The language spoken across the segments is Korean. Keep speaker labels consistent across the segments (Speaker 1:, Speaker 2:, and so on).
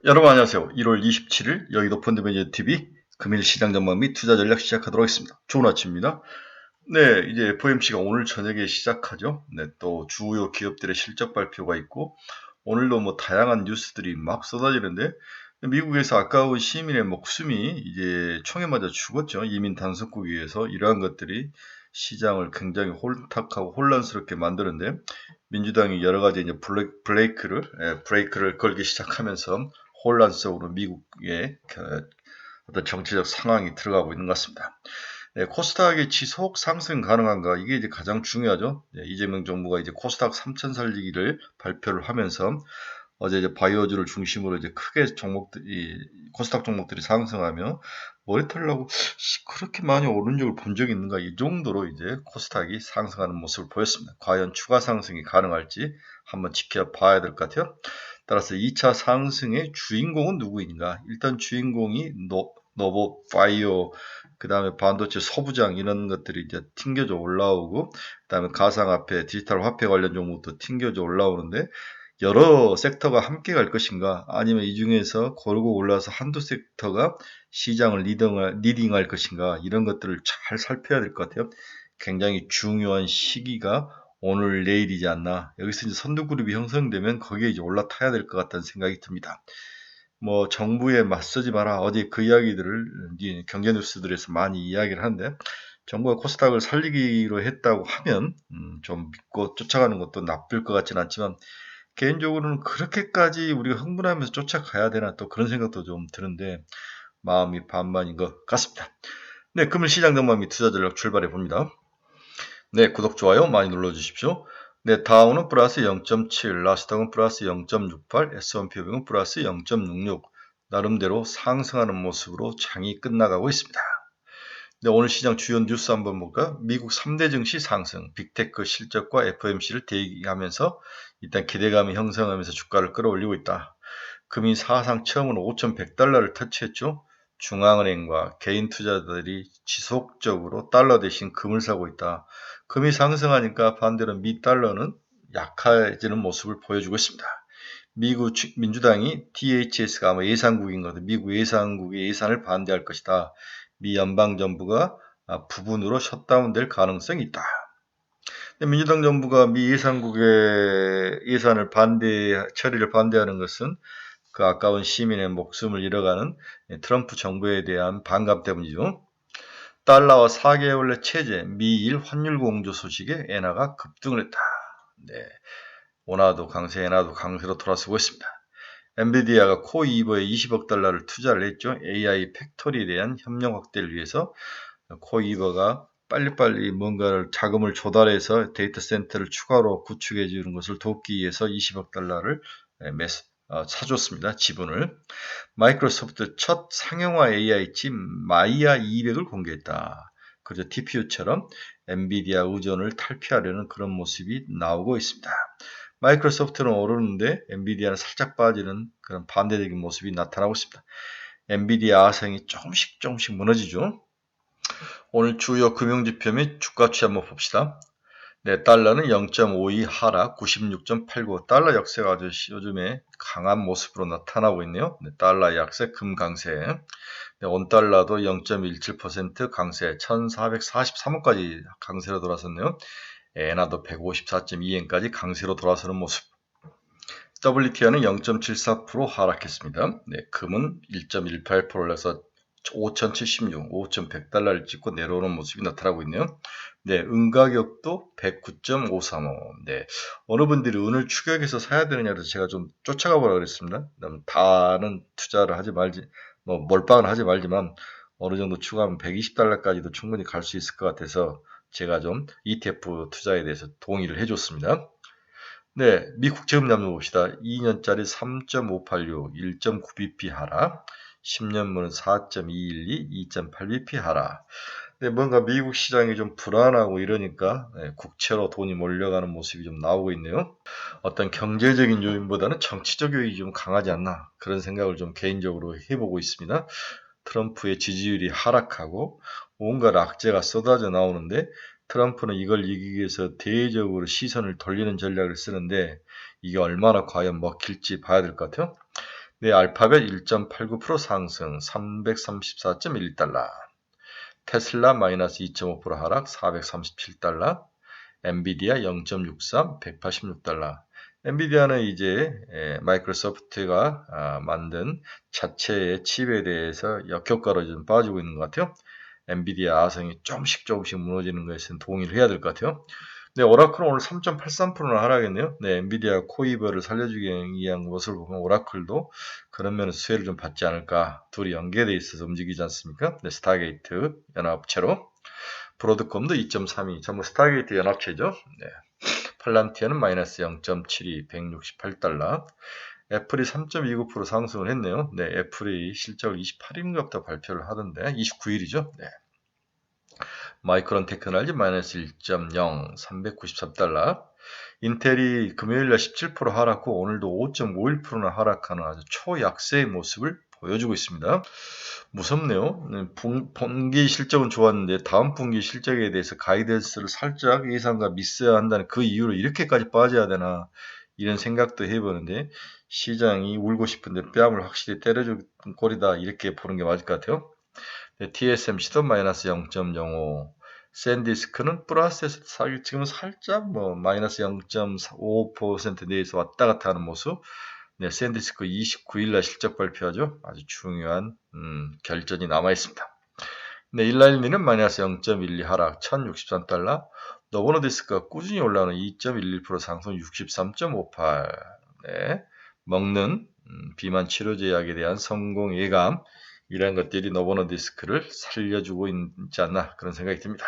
Speaker 1: 여러분 안녕하세요. 1월 27일 여의도 펀드매니저 TV 금일 시장 전망 및 투자 전략 시작하도록 하겠습니다. 좋은 아침입니다. 네, 이제 FOMC가 오늘 저녁에 시작하죠. 네, 또 주요 기업들의 실적 발표가 있고 오늘도 뭐 다양한 뉴스들이 막 쏟아지는데 미국에서 아까운 시민의 목숨이 이제 총에 맞아 죽었죠. 이민 단속국에 의해서 이러한 것들이 시장을 굉장히 홀딱하고 혼란스럽게 만드는데 민주당이 여러 가지 이제 브레이크를 걸기 시작하면서 혼란 속으로 미국의 어떤 정치적 상황이 들어가고 있는 것 같습니다. 네, 코스닥의 지속 상승 가능한가? 이게 이제 가장 중요하죠. 네, 이재명 정부가 이제 코스닥 3천 살리기를 발표를 하면서 어제 이제 바이오주를 중심으로 이제 크게 종목들이 코스닥 종목들이 상승하며 머리 털라고 그렇게 많이 오른 적을 본 적이 있는가 이 정도로 이제 코스닥이 상승하는 모습을 보였습니다. 과연 추가 상승이 가능할지 한번 지켜봐야 될 것 같아요. 따라서 2차 상승의 주인공은 누구인가? 일단 주인공이 노보 바이오 그 다음에 반도체 소부장 이런 것들이 이제 튕겨져 올라오고 그 다음에 가상화폐 디지털 화폐 관련 종목도 튕겨져 올라오는데 여러 섹터가 함께 갈 것인가 아니면 이 중에서 고르고 골라서 한두 섹터가 시장을 리딩할 것인가 이런 것들을 잘 살펴야 될 것 같아요. 굉장히 중요한 시기가 오늘 내일이지 않나. 여기서 이제 선두그룹이 형성되면 거기에 이제 올라타야 될 것 같다는 생각이 듭니다. 뭐 정부에 맞서지 마라. 어제 그 이야기들을 경제 뉴스들에서 많이 이야기를 하는데 정부가 코스닥을 살리기로 했다고 하면 좀 믿고 쫓아가는 것도 나쁠 것 같지는 않지만 개인적으로는 그렇게까지 우리가 흥분하면서 쫓아가야 되나 또 그런 생각도 좀 드는데 마음이 반반인 것 같습니다. 네, 금일 시장 전망 및 투자 전략 출발해 봅니다. 네, 구독, 좋아요 많이 눌러주십시오. 네, 다우는 플러스 0.7, 나스닥은 플러스 0.68, S&P 500은 플러스 0.66. 나름대로 상승하는 모습으로 장이 끝나가고 있습니다. 네, 오늘 시장 주요 뉴스 한번 볼까? 미국 3대 증시 상승, 빅테크 실적과 FOMC를 대기하면서 일단 기대감이 형성하면서 주가를 끌어올리고 있다. 금이 사상 처음으로 5,100달러를 터치했죠. 중앙은행과 개인 투자자들이 지속적으로 달러 대신 금을 사고 있다. 금이 상승하니까 반대로 미 달러는 약해지는 모습을 보여주고 있습니다. 미국 민주당이 DHS가 아마 예산국인 것 같아요. 미국 예산국의 예산을 반대할 것이다. 미 연방정부가 부분으로 셧다운될 가능성이 있다. 민주당 정부가 미 예산국의 예산을 처리를 반대하는 것은 그 아까운 시민의 목숨을 잃어가는 트럼프 정부에 대한 반감 때문이죠. 달러와 4개월 내 최저 미일 환율 공조 소식에 엔화가 급등을 했다. 네, 원화도 강세, 엔화도 강세로 돌아서고 있습니다. 엔비디아가 코이버에 20억 달러를 투자를 했죠. AI 팩토리에 대한 협력 확대를 위해서 코이버가 빨리빨리 뭔가를 자금을 조달해서 데이터 센터를 추가로 구축해 주는 것을 돕기 위해서 20억 달러를 사줬습니다. 지분을. 마이크로소프트 첫 상용화 AI 칩 마이아 200을 공개했다. 그저 TPU처럼 엔비디아 의존을 탈피하려는 그런 모습이 나오고 있습니다. 마이크로소프트는 오르는데 엔비디아는 살짝 빠지는 그런 반대적인 모습이 나타나고 있습니다. 엔비디아 아성이 조금씩 무너지죠. 오늘 주요 금융지표 및 주가치 한번 봅시다. 네, 달러는 0.52 하락 96.89 달러 역세가 아주 요즘에 강한 모습으로 나타나고 있네요. 네, 달러 약세 금 강세. 네, 원달러도 0.17% 강세 1443원까지 강세로 돌아섰네요. 엔화도 154.2엔까지 강세로 돌아서는 모습. WTI는 0.74% 하락했습니다. 네, 금은 1.18% 올라서 5,076, 5,100달러를 찍고 내려오는 모습이 나타나고 있네요. 네, 은가격도 109.535. 네, 어느 분들이 은을 추격해서 사야 되느냐 해서 제가 좀 쫓아가 보라 그랬습니다. 다는 투자를 하지 말지, 뭐 몰빵을 하지 말지만 어느 정도 추가하면 120달러까지도 충분히 갈 수 있을 것 같아서 제가 좀 ETF 투자에 대해서 동의를 해줬습니다. 네, 미국 재금담보 봅시다. 2년짜리 3.586, 1.9bp 하락, 10년물은 4.212, 2.8bp 하락. 네, 뭔가 미국 시장이 좀 불안하고 이러니까 국채로 돈이 몰려가는 모습이 좀 나오고 있네요. 어떤 경제적인 요인보다는 정치적 요인이 좀 강하지 않나 그런 생각을 좀 개인적으로 해보고 있습니다. 트럼프의 지지율이 하락하고 온갖 악재가 쏟아져 나오는데 트럼프는 이걸 이기기 위해서 대외적으로 시선을 돌리는 전략을 쓰는데 이게 얼마나 과연 먹힐지 봐야 될 것 같아요. 네, 알파벳 1.89% 상승 334.11달러. 테슬라 마이너스 2.5% 하락 437달러. 엔비디아 0.63 186달러. 엔비디아는 이제 마이크로소프트가 만든 자체의 칩에 대해서 역효과로 좀 빠지고 있는 것 같아요. 엔비디아 아성이 조금씩 무너지는 것에 동의를 해야 될 것 같아요. 네, 오라클은 오늘 3.83%나 하락했네요. 네, 엔비디아 코이버를 살려주기 위한 것을 보면 오라클도 그런 면에서 수혜를 좀 받지 않을까. 둘이 연계되어 있어서 움직이지 않습니까? 네, 스타게이트 연합체로. 브로드컴도 2.32, 전부 스타게이트 연합체죠. 네. 팔란티아는 마이너스 0.72, 168달러. 애플이 3.29% 상승을 했네요. 네, 애플이 실적을 28일인가부터 발표를 하던데, 29일이죠. 네. 마이크론 테크놀로지 마이너스 1.0, 393달러. 인텔이 금요일날 17% 하락후 오늘도 5.51%나 하락하는 아주 초약세의 모습을 보여주고 있습니다. 무섭네요. 분기 실적은 좋았는데 다음 분기 실적에 대해서 가이던스를 살짝 예상과 미스해야 한다는 그 이유로 이렇게까지 빠져야 되나 이런 생각도 해보는데 시장이 울고 싶은데 뺨을 확실히 때려준 꼴이다 이렇게 보는 게 맞을 것 같아요. 네, TSMC도 마이너스 0.05, 샌디스크는 플러스에서 지금 살짝 마이너스 0.5% 내에서 왔다 갔다 하는 모습. 네, 샌디스크 29일날 실적 발표하죠. 아주 중요한 결전이 남아 있습니다. 네, 일라일미는 마이너스 0.12 하락 1063달러. 노보노디스크가 꾸준히 올라오는 2.11% 상승 63.58. 네, 먹는 비만 치료제 약에 대한 성공 예감 이런 것들이 노보노디스크를 살려주고 있지 않나 그런 생각이 듭니다.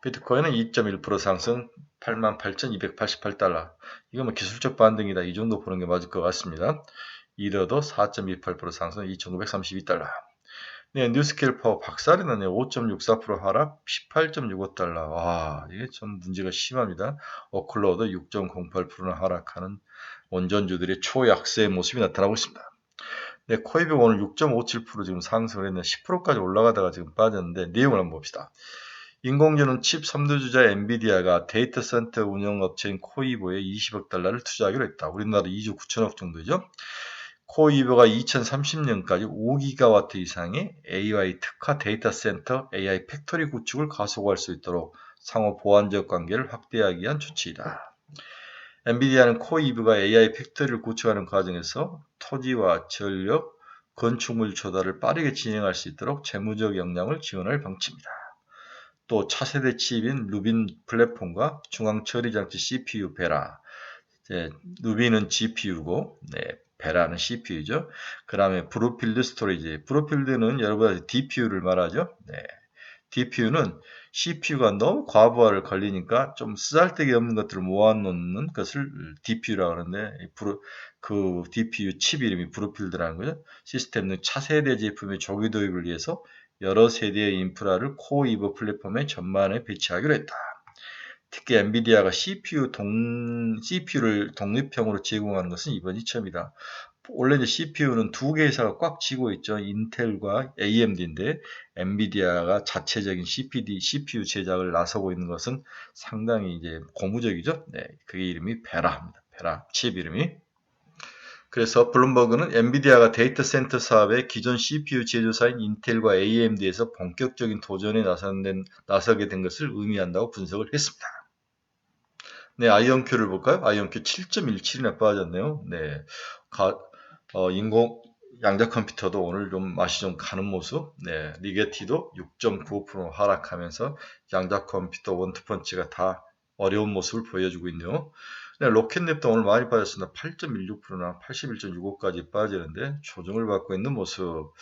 Speaker 1: 비트코인은 2.1% 상승 88,288달러. 이거 기술적 반등이다. 이 정도 보는 게 맞을 것 같습니다. 이더도 4.28% 상승 2,932달러. 네, 뉴스케일 파워 박살이 나네요. 5.64% 하락 18.65달러. 와, 이게 좀 문제가 심합니다. 오클로도 6.08%나 하락하는 원전주들의 초약세의 모습이 나타나고 있습니다. 네, 코이비 오늘 6.57% 지금 상승을 했는데 10%까지 올라가다가 지금 빠졌는데 내용을 한번 봅시다. 인공지능 칩 3대주자 엔비디아가 데이터 센터 운영업체인 코이보에 20억 달러를 투자하기로 했다. 우리나라 2조 9천억 정도죠. 코이보가 2030년까지 5기가와트 이상의 AI 특화 데이터 센터 AI 팩토리 구축을 가속화할 수 있도록 상호 보완적 관계를 확대하기 위한 조치이다. 엔비디아는 코이브가 AI 팩토리를 구축하는 과정에서 토지와 전력, 건축물 조달을 빠르게 진행할 수 있도록 재무적 역량을 지원할 방침이다. 또 차세대 칩인 루빈 플랫폼과 중앙처리장치 CPU 베라, 루빈은 GPU고 베라는 CPU죠. 그 다음에 브루필드 스토리지, 브루필드는 여러분 DPU를 말하죠. DPU는 CPU가 너무 과부하를 걸리니까 좀 쓰잘데기 없는 것들을 모아놓는 것을 DPU라고 하는데 그 DPU 칩 이름이 브루필드라는 거죠. 시스템 등 차세대 제품의 조기 도입을 위해서 여러 세대의 인프라를 코이버 플랫폼의 전반에 배치하기로 했다. 특히 엔비디아가 CPU를 독립형으로 제공하는 것은 이번이 처음이다. 원래 이제 CPU는 두 개 회사가 꽉 쥐고 있죠. 인텔과 AMD인데 엔비디아가 자체적인 CPU 제작을 나서고 있는 것은 상당히 이제 고무적이죠. 네, 그게 이름이 베라입니다. 베라 칩 이름이. 그래서 블룸버그는 엔비디아가 데이터 센터 사업에 기존 CPU 제조사인 인텔과 AMD에서 본격적인 도전에 나서게 된 것을 의미한다고 분석을 했습니다. 네, 아이온큐를 볼까요? 아이온큐 7.17이나 빠졌네요. 네, 인공 양자 컴퓨터도 오늘 좀 맛이 좀 가는 모습. 네, 리게티도 6.95% 하락하면서 양자 컴퓨터 원투펀치가 다 어려운 모습을 보여주고 있네요. 네, 로켓랩도 오늘 많이 빠졌습니다. 8.16%나 81.65까지 빠지는데 조정을 받고 있는 모습.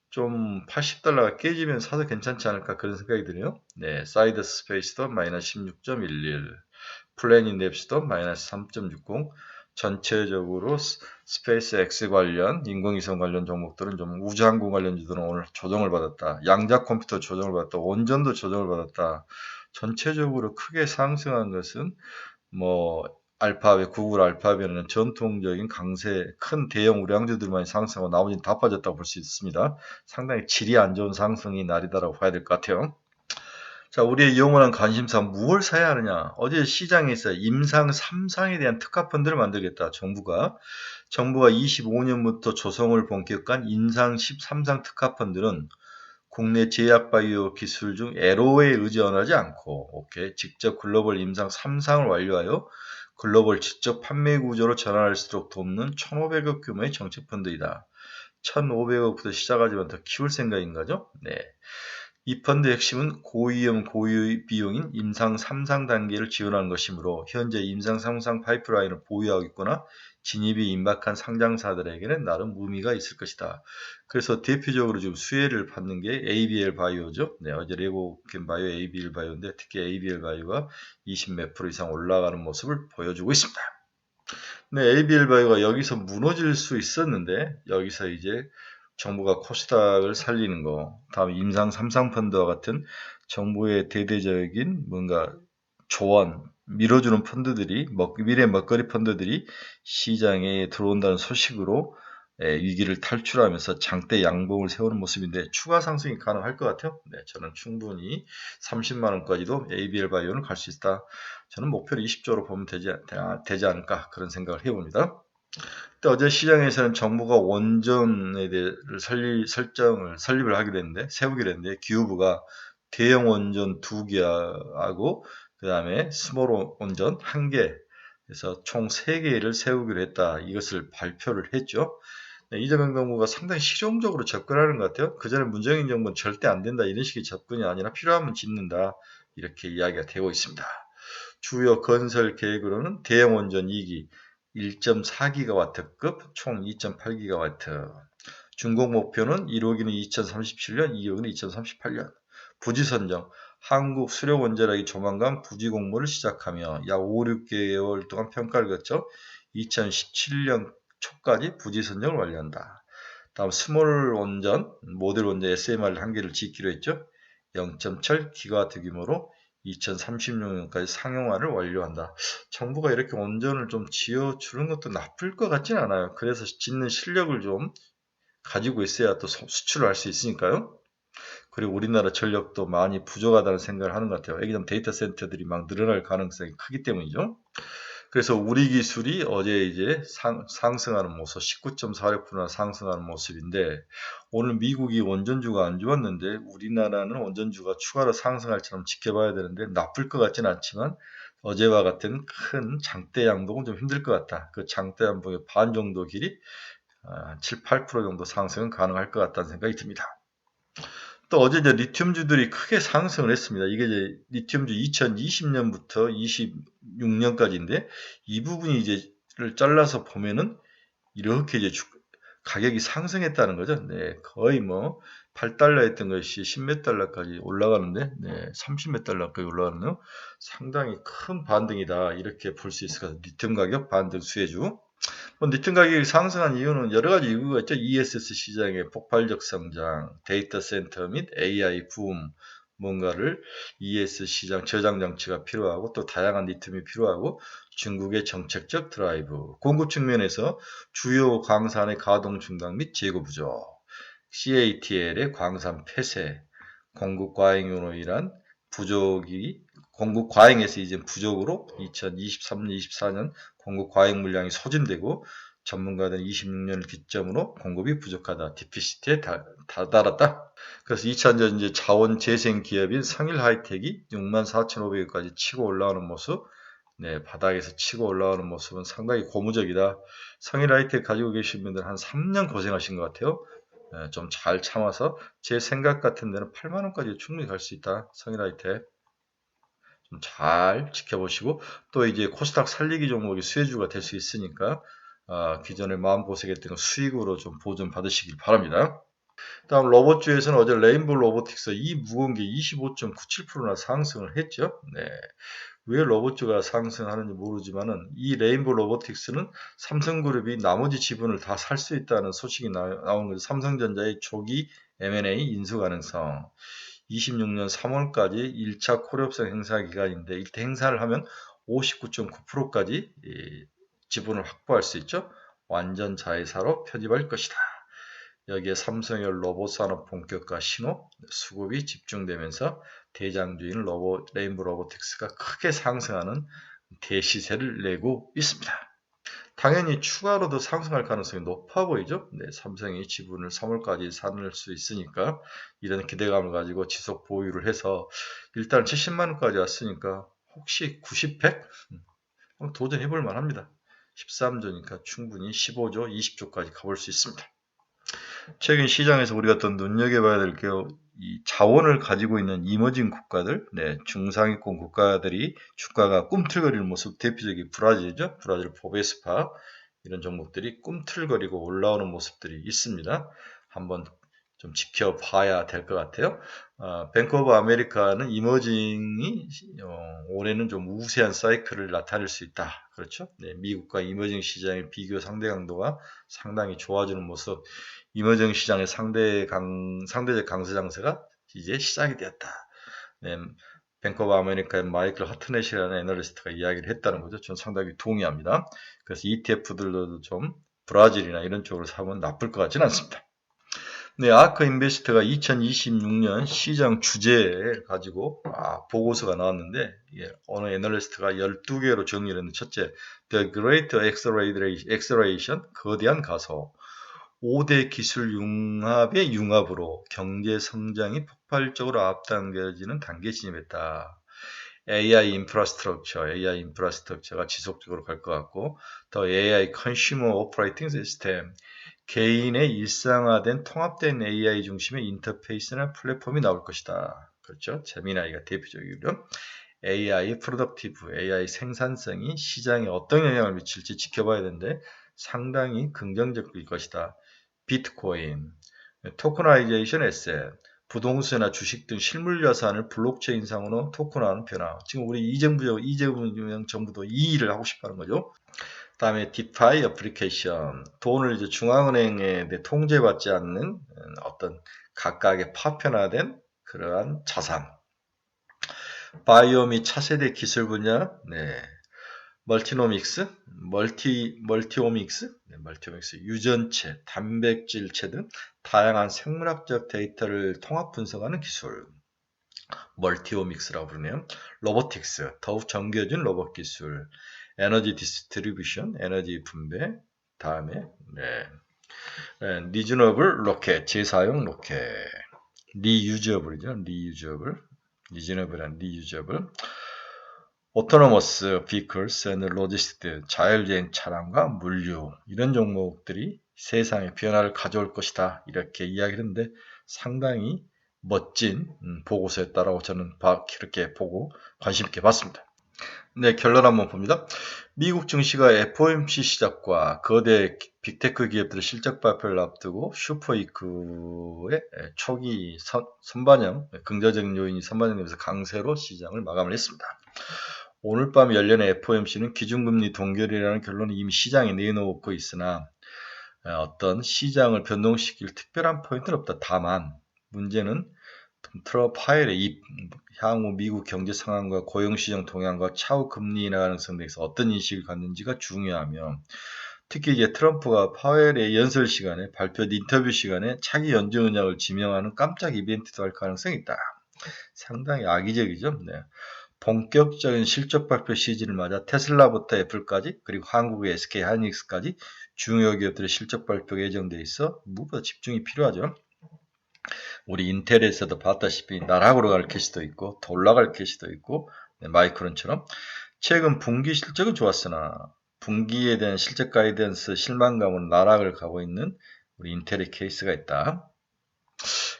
Speaker 1: 좀 80달러가 깨지면 사도 괜찮지 않을까 그런 생각이 드네요. 네, 사이드 스페이스도 마이너스 16.11, 플래닛 랩스도 마이너스 3.60, 전체적으로 스페이스 X 관련, 인공위성 관련 종목들은 좀 우주항공 관련주들은 오늘 조정을 받았다. 양자 컴퓨터 조정을 받았다. 원전도 조정을 받았다. 전체적으로 크게 상승한 것은 구글 알파벳은 전통적인 강세, 큰 대형 우량주들만 상승하고 나머지는 다 빠졌다고 볼 수 있습니다. 상당히 질이 안 좋은 상승이 날이다라고 봐야 될 것 같아요. 자, 우리의 영원한 관심사 무엇을 사야 하느냐? 어제 시장에서 임상 3상에 대한 특화펀드를 만들겠다. 정부가 정부가 25년부터 조성을 본격화한 인상 13상 특화펀드는 국내 제약바이오 기술 중 애로에 의존하지 않고 직접 글로벌 임상 3상을 완료하여 글로벌 직접 판매 구조로 전환할 수 있도록 돕는 1,500억 규모의 정책펀드이다. 1,500억부터 시작하지만 더 키울 생각인 거죠? 네. 이 펀드의 핵심은 고위험 고비용인 임상 3상 단계를 지원하는 것이므로 현재 임상 3상 파이프라인을 보유하고 있거나 진입이 임박한 상장사들에게는 나름 의미가 있을 것이다. 그래서 대표적으로 지금 수혜를 받는 게 ABL 바이오죠. 네, 어제 레고캠 바이오 ABL 바이오인데 특히 ABL 바이오가 20몇 프로 이상 올라가는 모습을 보여주고 있습니다. 네, ABL 바이오가 여기서 무너질 수 있었는데 여기서 이제 정부가 코스닥을 살리는 거, 다음 임상 3상 펀드와 같은 정부의 대대적인 뭔가 조언, 밀어주는 펀드들이 미래 먹거리 펀드들이 시장에 들어온다는 소식으로 위기를 탈출하면서 장대 양봉을 세우는 모습인데 추가 상승이 가능할 것 같아요. 네, 저는 충분히 30만 원까지도 ABL 바이오는 갈 수 있다. 저는 목표를 20조로 보면 되지 않을까 그런 생각을 해봅니다. 어제 시장에서는 정부가 원전에 대해 설립을 하게 됐는데 세우게 됐는데 기후부가 대형 원전 2개하고 그 다음에 스몰 원전 1개 그래서 총 3개를 세우기로 했다. 이것을 발표를 했죠. 네, 이재명 정부가 상당히 실용적으로 접근하는 것 같아요. 그전에 문재인 정부는 절대 안 된다 이런 식의 접근이 아니라 필요하면 짓는다 이렇게 이야기가 되고 있습니다. 주요 건설 계획으로는 대형 원전 2기 1.4기가와트급 총 2.8기가와트. 준공 목표는 1호기는 2037년, 2호기는 2038년. 부지 선정. 한국 수력원자력이 조만간 부지 공모를 시작하며 약 5, 6개월 동안 평가를 거쳐 2017년 초까지 부지 선정을 완료한다. 다음 스몰 원전, 모듈 원전 SMR 한 개를 짓기로 했죠. 0.7기가와트 규모로 2036년까지 상용화를 완료한다. 정부가 이렇게 원전을 좀 지어주는 것도 나쁠 것 같진 않아요. 그래서 짓는 실력을 좀 가지고 있어야 또 수출을 할 수 있으니까요. 그리고 우리나라 전력도 많이 부족하다는 생각을 하는 것 같아요. 왜냐하면 데이터 센터들이 막 늘어날 가능성이 크기 때문이죠. 그래서 우리 기술이 어제 이제 상승하는 모습, 19.46%나 상승하는 모습인데 오늘 미국이 원전주가 안 좋았는데 우리나라는 원전주가 추가로 상승할처럼 지켜봐야 되는데 나쁠 것 같지는 않지만 어제와 같은 큰 장대 양봉은 좀 힘들 것 같다. 그 장대 양봉의 반 정도 길이 7, 8% 정도 상승은 가능할 것 같다는 생각이 듭니다. 또 어제 이제 리튬주들이 크게 상승을 했습니다. 이게 이제 리튬주 2020년부터 26년까지인데 이 부분이 이제를 잘라서 보면은 이렇게 이제 가격이 상승했다는 거죠. 네, 거의 뭐 8달러 했던 것이 10몇 달러까지 올라가는데, 네, 30몇 달러까지 올라가는데요. 상당히 큰 반등이다. 이렇게 볼 수 있을 것 같아요. 리튬 가격 반등 수혜주. 리튬 가격이 상승한 이유는 여러 가지 이유가 있죠. ESS 시장의 폭발적 성장, 데이터 센터 및 AI 붐, 뭔가를 ESS 시장 저장 장치가 필요하고 또 다양한 리튬이 필요하고 중국의 정책적 드라이브, 공급 측면에서 주요 광산의 가동 중단 및 재고 부족, CATL의 광산 폐쇄, 공급 과잉으로 인한 부족이 공급 과잉에서 이제 부족으로 2023년, 24년 공급 과잉 물량이 소진되고 전문가들은 26년을 기점으로 공급이 부족하다. 디피시트에 다다랐다. 그래서 2차전 이제 자원 재생 기업인 성일 하이텍이 64,500원까지 치고 올라오는 모습, 네, 바닥에서 치고 올라오는 모습은 상당히 고무적이다. 성일 하이텍 가지고 계신 분들 한 3년 고생하신 것 같아요. 좀 잘 참아서 제 생각 같은 데는 8만 원까지 충분히 갈 수 있다. 성일 하이텍. 좀 잘 지켜보시고 또 이제 코스닥 살리기 종목이 수혜주가 될 수 있으니까 기존에 마음고생했던 거 수익으로 좀 보전 받으시길 바랍니다. 다음 로봇주에서는 어제 레인보우 로보틱스 이 무거운 게 25.97%나 상승을 했죠. 네. 왜 로봇주가 상승하는지 모르지만은 이 레인보우 로보틱스는 삼성그룹이 나머지 지분을 다 살 수 있다는 소식이 나온 거죠. 삼성전자의 조기 M&A 인수 가능성. 26년 3월까지 1차 콜옵션 행사 기간인데 이때 행사를 하면 59.9%까지 지분을 확보할 수 있죠. 완전 자회사로 편입할 것이다. 여기에 삼성의 로봇 산업 본격화 신호, 수급이 집중되면서 대장주인 레인보우 로보틱스가 크게 상승하는 대시세를 내고 있습니다. 당연히 추가로 더 상승할 가능성이 높아 보이죠. 네, 삼성이 지분을 3월까지 사놓을 수 있으니까 이런 기대감을 가지고 지속 보유를 해서 일단 70만 원까지 왔으니까 혹시 90, 100? 도전해 볼 만합니다. 13조니까 충분히 15조, 20조까지 가볼 수 있습니다. 최근 시장에서 우리가 또 눈여겨봐야 될 게 이 자원을 가지고 있는 이머징 국가들, 네, 중상위권 국가들이 주가가 꿈틀거리는 모습, 대표적인 브라질이죠. 브라질 보베스파 이런 종목들이 꿈틀거리고 올라오는 모습들이 있습니다. 한번 좀 지켜봐야 될 것 같아요. 뱅크 오브 아메리카는 이머징이 올해는 좀 우세한 사이클을 나타낼 수 있다. 그렇죠? 네, 미국과 이머징 시장의 비교 상대 강도가 상당히 좋아지는 모습. 이머징 시장의 상대적 강세 장세가 이제 시작이 되었다. 네, 뱅크 오브 아메리카의 마이클 하트넷이라는 애널리스트가 이야기를 했다는 거죠. 저는 상당히 동의합니다. 그래서 ETF들도 좀 브라질이나 이런 쪽으로 사면 나쁠 것 같지는 않습니다. 네, 아크 인베스트가 2026년 시장 주제를 가지고 보고서가 나왔는데 어느 애널리스트가 12개로 정리를 했는데 첫째, The Great Acceleration, 거대한 가속. 5대 기술 융합의 융합으로 경제 성장이 폭발적으로 앞당겨지는 단계에 진입했다. AI 인프라스트럭처가 지속적으로 갈 것 같고, 더 AI 컨슈머 오퍼레이팅 시스템, 개인의 일상화된 통합된 AI 중심의 인터페이스나 플랫폼이 나올 것이다. 그렇죠? 제미나이가 대표적이고요. AI 프로덕티브, AI 생산성이 시장에 어떤 영향을 미칠지 지켜봐야 되는데 상당히 긍정적일 것이다. 비트코인, 토커나이제이션 에셋, 부동산이나 주식 등 실물 자산을 블록체인상으로 토큰화하는 변화. 지금 우리 이재명 정부도 이 일을 하고 싶어 하는 거죠. 다음에 디파이 어플리케이션, 돈을 이제 중앙은행에 통제받지 않는 어떤 각각의 파편화된 그러한 자산. 바이오 및 차세대 기술 분야, 네. 멀티오믹스, 유전체, 단백질체 등 다양한 생물학적 데이터를 통합 분석하는 기술. 멀티오믹스라고 부르네요. 로보틱스, 더욱 정교해진 로봇 기술. 에너지 디스트리뷰션, 에너지 분배. 다음에 리즈너블 로켓, 재사용 로켓. 리유저블이죠. 리즈너블. 오토노머스 비클스 앤 로지스틱, 자율주행 차량과 물류 이런 종목들이 세상에 변화를 가져올 것이다 이렇게 이야기했는데 상당히 멋진 보고서였다라고 저는 그렇게 보고 관심 있게 봤습니다. 네, 결론 한번 봅니다. 미국 증시가 FOMC 시작과 거대 빅테크 기업들의 실적 발표를 앞두고 슈퍼이크의 초기 선반영, 긍정적인 요인이 선반영되면서 강세로 시장을 마감을 했습니다. 오늘 밤 열리는 FOMC는 기준금리 동결이라는 결론을 이미 시장에 내놓고 있으나 어떤 시장을 변동시킬 특별한 포인트는 없다. 다만 문제는 트럼프 파웰의 향후 미국 경제 상황과 고용시장 동향과 차후 금리 인하 가능성 등에서 어떤 인식을 갖는지가 중요하며 특히 이제 트럼프가 파웰의 연설 시간에 발표 인터뷰 시간에 차기 연준 의장을 지명하는 깜짝 이벤트도 할 가능성이 있다. 상당히 악의적이죠. 네. 본격적인 실적 발표 시즌을 맞아 테슬라부터 애플까지 그리고 한국의 SK 하이닉스까지 중요 기업들의 실적 발표가 예정돼 있어 무엇보다 집중이 필요하죠. 우리 인텔에서도 봤다시피 나락으로 갈 케이스도 있고 더 올라갈 케이스도 있고 마이크론처럼 최근 분기 실적은 좋았으나 분기에 대한 실적 가이던스 실망감은 나락을 가고 있는 우리 인텔의 케이스가 있다.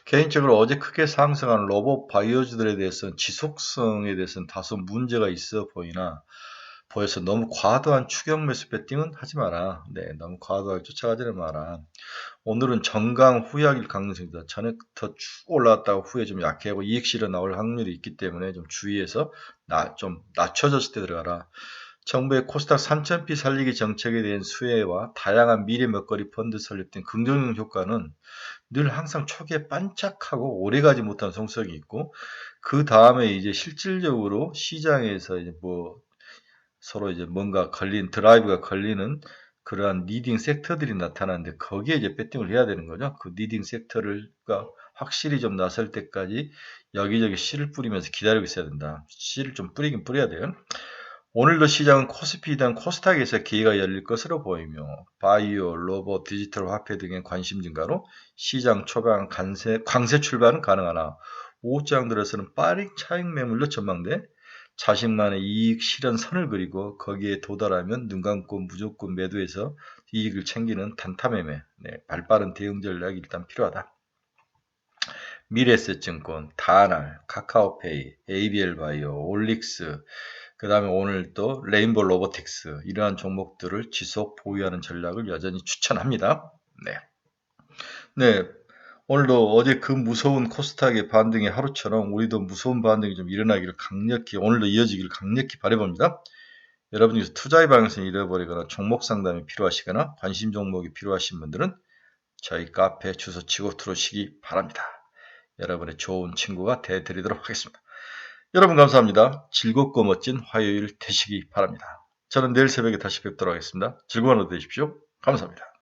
Speaker 1: 개인적으로 어제 크게 상승한 로봇 바이오주들에 대해서는 지속성에 대해서는 다소 문제가 있어 보여서 너무 과도한 추격 매수 배팅은 하지 마라. 네, 너무 과도하게 쫓아가지는 마라. 오늘은 정강 후약일 가능성이다. 전에부터 쭉 올라왔다가 후에 좀 약해하고 이익 실현 나올 확률이 있기 때문에 좀 주의해서 좀 낮춰졌을 때 들어가라. 정부의 코스닥 3000피 살리기 정책에 대한 수혜와 다양한 미래 먹거리 펀드 설립 등 긍정적 효과는 늘 항상 초기에 반짝하고 오래가지 못한 성격이 있고 그 다음에 이제 실질적으로 시장에서 이제 서로 이제 뭔가 드라이브가 걸리는 그러한 리딩 섹터들이 나타나는데 거기에 이제 배팅을 해야 되는 거죠. 그 리딩 섹터가 확실히 좀 나설 때까지 여기저기 씨를 뿌리면서 기다리고 있어야 된다. 씨를 좀 뿌리긴 뿌려야 돼요. 오늘도 시장은 코스피든 코스닥에서 기회가 열릴 것으로 보이며 바이오, 로봇, 디지털 화폐 등의 관심 증가로 시장 초반 강세 출발은 가능하나 오후장 들어서는 빠른 차익 매물로 전망돼 자신만의 이익 실현 선을 그리고 거기에 도달하면 눈 감고 무조건 매도해서 이익을 챙기는 단타매매, 발빠른 대응 전략이 일단 필요하다. 미래에셋증권, 다날, 카카오페이, ABL바이오, 올릭스, 그 다음에 오늘 또 레인보 로보틱스 이러한 종목들을 지속 보유하는 전략을 여전히 추천합니다. 네. 네. 오늘도 어제 그 무서운 코스닥의 반등의 하루처럼 우리도 무서운 반등이 좀 일어나기를 강력히 오늘도 이어지기를 강력히 바라봅니다. 여러분께서 투자의 방향성을 잃어버리거나 종목 상담이 필요하시거나 관심 종목이 필요하신 분들은 저희 카페 주소 치고 들어오시기 바랍니다. 여러분의 좋은 친구가 되어드리도록 하겠습니다. 여러분 감사합니다. 즐겁고 멋진 화요일 되시기 바랍니다. 저는 내일 새벽에 다시 뵙도록 하겠습니다. 즐거운 하루 되십시오. 감사합니다.